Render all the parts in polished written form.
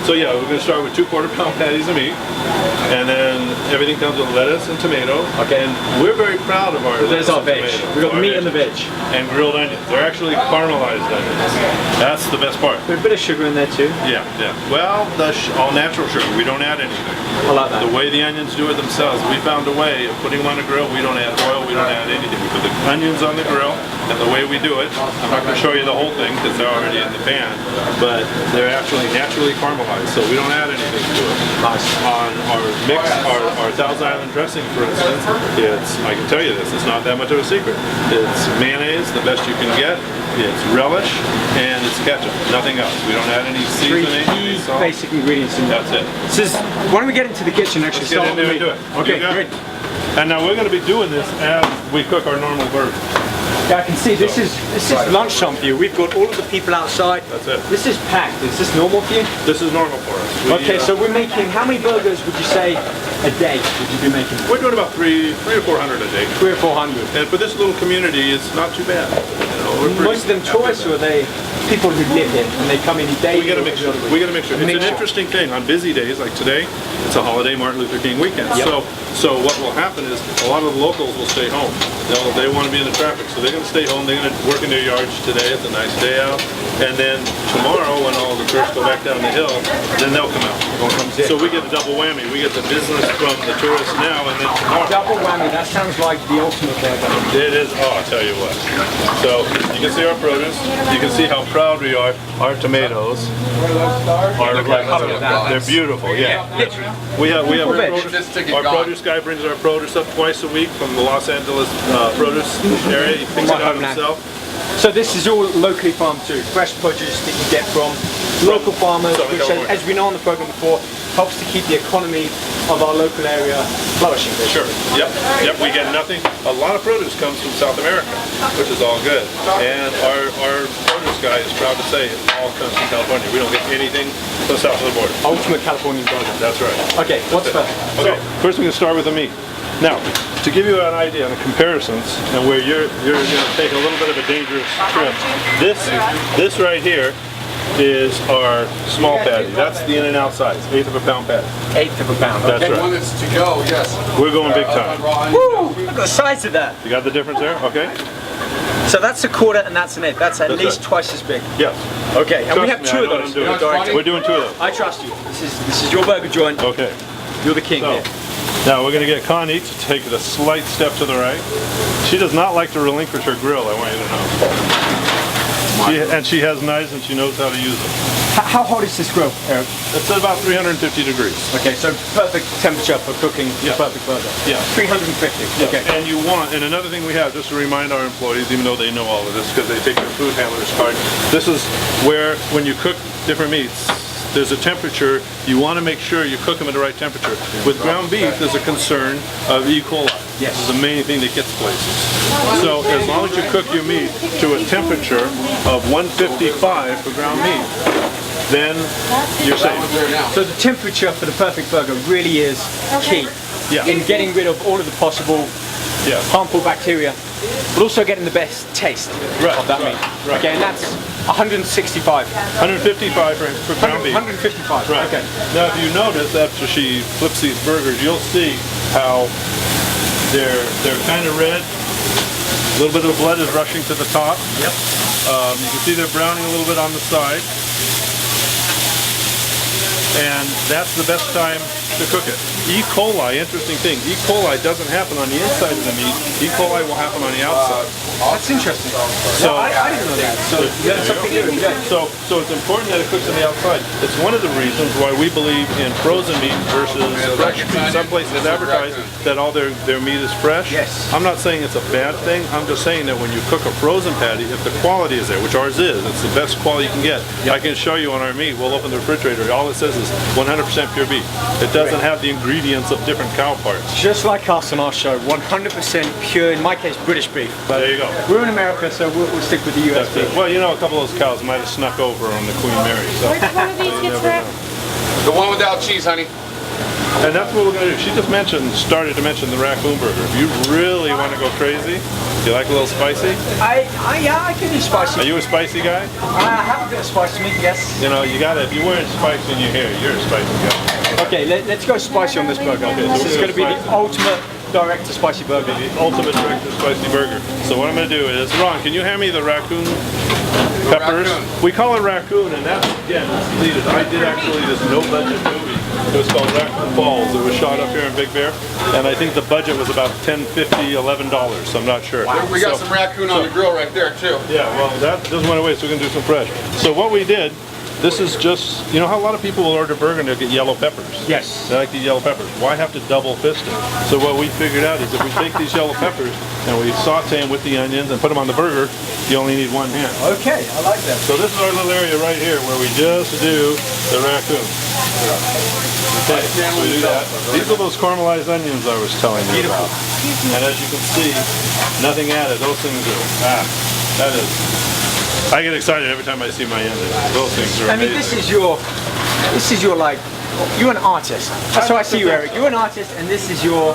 So yeah, we're going to start with 2 quarter-pound patties of meat, and then everything comes with lettuce and tomato. Okay. And we're very proud of our There's our veg. We've got meat and the veg. And grilled onions. They're actually caramelized onions. That's the best part. There's a bit of sugar in there too. Yeah, yeah. Well, all natural sugar. We don't add anything. I like that. The way the onions do it themselves, we found a way of putting them on the grill. We don't add oil, we don't add anything. We put the onions on the grill, and the way we do it, I'm not going to show you the whole thing because they're already in the pan, but they're actually naturally caramelized, so we don't add anything to it. Nice. On our mix, our Thousand Island dressing, for instance, I can tell you this, it's not that much of a secret. It's mayonnaise, the best you can get. It's relish, and it's ketchup. Nothing else. We don't add any seasoning. 3 key basic ingredients in there. That's it. Why don't we get into the kitchen actually? Let's get in there and do it. Okay, great. And now we're going to be doing this as we cook our normal burger. Yeah, I can see this is lunchtime for you. We've got all of the people outside. That's it. This is packed. Is this normal for you? This is normal for us. Okay, so we're making, how many burgers would you say a day would you be making? We're doing about 300 or 400 a day. 300 or 400. And for this little community, it's not too bad. Most of them tourists, or are they people who live here and they come in daily? We get a mixture. We get a mixture. It's an interesting thing. On busy days like today, it's a holiday, Martin Luther King weekend. Yep. So what will happen is a lot of the locals will stay home. They want to be in the traffic, so they're going to stay home. They're going to work in their yards today. It's a nice day out. And then tomorrow, when all the tourists go back down the hill, then they'll come out. So we get a double whammy. We get the business from the tourists now, and then tomorrow. Double whammy. That sounds like the ultimate burger. It is. Oh, I'll tell you what. So you can see our produce. You can see how proud we are. Our tomatoes are they're beautiful. Yeah. We have our produce guy brings our produce up twice a week from the Los Angeles produce area. He picks it out himself. So this is all locally farmed too, fresh produce that you get from local farmers, which as we know on the program before, helps to keep the economy of our local area flourishing. Sure. Yep. Yep. We get nothing. A lot of produce comes from South America, which is all good. And our produce guy is proud to say it all comes from California. We don't get anything from south of the border. Ultimate Californian burger. That's right. Okay. What's first? Okay. First, we're going to start with the meat. Now, to give you an idea on the comparisons and where you're going to take a little bit of a dangerous trip, this right here is our small patty. That's the in and out size, 1/8 of a pound patty. 1/8 of a pound. That's okay. right. One that's to go, yes. We're going big time. Woo! Look at the size of that. You got the difference there? Okay. So that's a quarter and that's an 1/8. That's at least twice as big. Yes. Okay, and we have 2 of those. We're doing 2 of those. I trust you. This is your burger joint. Okay. You're the king here. Now we're going to get Connie to take it a slight step to the right. She does not like to relinquish her grill, I want you to know. And she has knives and she knows how to use them. How hot is this grill, Eric? It's at about 350 degrees. Okay, so perfect temperature for cooking the perfect burger. Yeah. 350. Yeah. Okay. And you want, and another thing we have, just to remind our employees, even though they know all of this because they take their food handlers card, this is where, when you cook different meats, there's a temperature, you want to make sure you cook them at the right temperature. With ground beef, there's a concern of E. coli. Yes. This is the main thing that gets places. So as long as you cook your meat to a temperature of 155 for ground meat, then you're safe. So the temperature for the perfect burger really is key in getting rid of all of the possible harmful bacteria, but also getting the best taste of that meat. Right. Okay, and that's 165. 155 for ground beef. 155. Right. Okay. Now, if you notice after she flips these burgers, you'll see how they're kind of red. A little bit of the blood is rushing to the top. Yep. You can see they're browning a little bit on the side. And that's the best time to cook it. E. coli, interesting thing, E. coli doesn't happen on the inside of the meat, E. coli will happen on the outside. That's interesting. So, I didn't know that. So that's something new. So it's important that it cooks on the outside. It's one of the reasons why we believe in frozen meat versus fresh meat. Some places advertise that all their meat is fresh. Yes. I'm not saying it's a bad thing, I'm just saying that when you cook a frozen patty, if the quality is there, which ours is, it's the best quality you can get. Yep. I can show you on our meat, we'll open the refrigerator, all it says is 100% pure beef. It doesn't have the ingredients of different cow parts. Just like us on our show, 100% pure, in my case, British beef. But there you go. We're in America, so we'll stick with the US beef. Well, you know, a couple of those cows might have snuck over on the Queen Mary. So. Which one of these gets red? The one without cheese, honey. And that's what we're going to do. She just started to mention the raccoon burger. If you really want to go crazy, you like a little spicy? Yeah, I can do spicy. Are you a spicy guy? I have a bit of spice to me, yes. You know, you gotta, if you're wearing spice in your hair, you're a spicy guy. Okay, let's go spicy on this burger. Okay, this is going to be the ultimate direct to spicy burger. The ultimate direct to spicy burger. So what I'm going to do is, Ron, can you hand me the raccoon peppers? Raccoon. We call it raccoon, and that's, again, it's deleted. I did actually this no-budget movie. It was called Raccoon Falls. It was shot up here in Big Bear, and I think the budget was about $10, $50, $11, so I'm not sure. Wow. We got some raccoon on the grill right there, too. Yeah, well, that doesn't want to wait, so we can do some fresh. So what we did, this is just, you know how a lot of people will order burger and they'll get yellow peppers? Yes. They like the yellow peppers. Why have to double fist it? So what we figured out is if we take these yellow peppers and we saute them with the onions and put them on the burger, you only need one hand. Okay, I like that. So this is our little area right here where we just do the raccoon. Okay, so we do that. These are those caramelized onions I was telling you about. And as you can see, nothing added. Those things are, that is, I get excited every time I see my onions. Those things are amazing. I mean, this is your like, you're an artist. That's how I see you, Eric. You're an artist, and this is your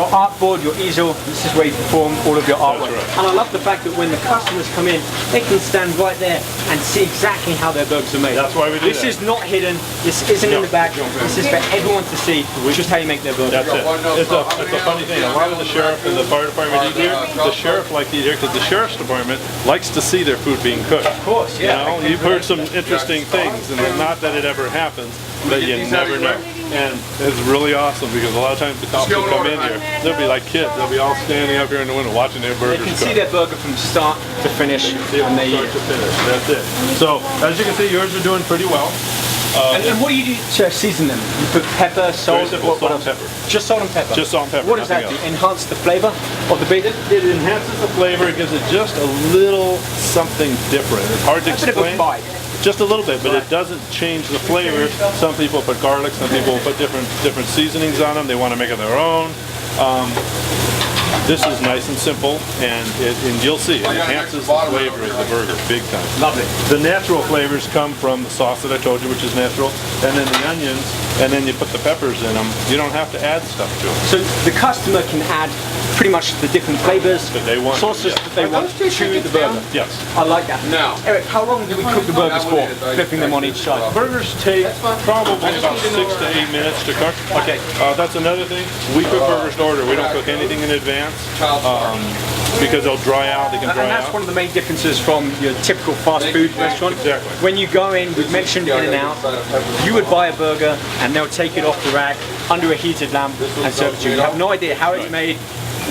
artboard, your easel. This is where you perform all of your artwork. Right. And I love the fact that when the customers come in, they can stand right there and see exactly how their burgers are made. That's why we do This is not hidden. This isn't in the back. This is for everyone to see just how you make their burgers. That's it. It's a funny thing. A lot of the sheriff and the fire department eat here. The sheriff like to eat here because the sheriff's department likes to see their food being cooked. Of course, yeah. You know, you've heard some interesting things, and not that it ever happens, but you never know. And it's really awesome because a lot of times the cops will come in here, they'll be like kids, they'll be all standing up here in the window watching their burgers They can cook. see their burger from start to finish when they eat Start it. to finish. That's it. So as you can see, yours are doing pretty well. And what do you do to season them? You put pepper, salt, simple, salt and else? pepper. Just salt and pepper? Just salt and pepper, What does that nothing do? Enhance the flavor of the beef? It enhances the flavor. It gives it just a little something different. It's hard to A bit of a explain. bite. Just a little bit, but it doesn't change the flavor. Some people put garlic, some people put different seasonings on them. They want to make it their own. This is nice and simple, and you'll see, it enhances the flavor of the burger big time. Lovely. The natural flavors come from the sauce that I told you, which is natural, and then the onions, and then you put the peppers in them. You don't have to add stuff to them. So the customer can add pretty much the different flavors, That they want, sauces yeah. that they want to the burger. Yes. I like that. Now, Eric, how long do we cook the burgers for? Flipping them on each side. Burgers take probably about 6 to 8 minutes to cook. Okay. That's another thing. We cook burgers to order. We don't cook anything in advance because they'll dry out. They can dry And that's out. one of the main differences from your typical fast food restaurant. Exactly. When you go in, we've mentioned in and out, you would buy a burger and they'll take it off the rack under a heated lamp and serve it to you. You have no idea how it's made,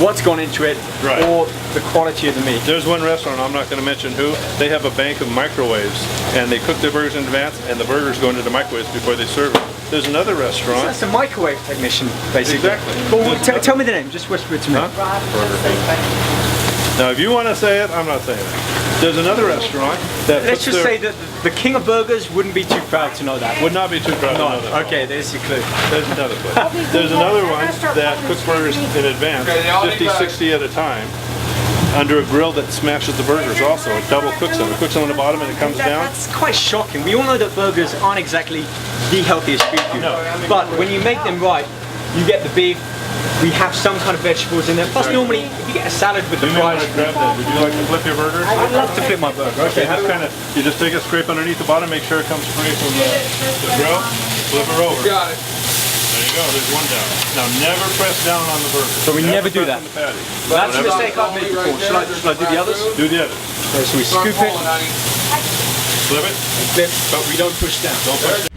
what's gone into it, Right. or the quality of the meat. There's one restaurant, I'm not going to mention who, they have a bank of microwaves and they cook their burgers in advance and the burgers go into the microwaves before they serve it. There's another restaurant. That's a microwave technician, basically. Exactly. Well, tell me the name, just whisper it to me. Now if you want to say it, I'm not saying it. There's another restaurant that Let's puts just their- say that the king of burgers wouldn't be too proud to know that. would not be too proud to know that. Okay, there's your clue. There's another place. There's another one that cooks burgers in advance, 50, 60 at a time, under a grill that smashes the burgers also. It double cooks them. It cooks them on the bottom and it comes down. That's quite shocking. We all know that burgers aren't exactly the healthiest food. No. But when you make them right, you get the beef, we have some kind of vegetables in there. Plus normally, if you get a salad with the You may want fries. to grab that. Would you like to flip your burgers? I'd love to flip my burger. Okay, you just take a scrape underneath the bottom, make sure it comes free from the grill, flip her over. got it. There you go, there's one down. Now never press down on the burger. So we never do press that. on the patty. That's a mistake I've made before. Shall I do the others? Do the other. So we scoop it, Flip it. flip, but we don't push down. Don't push down.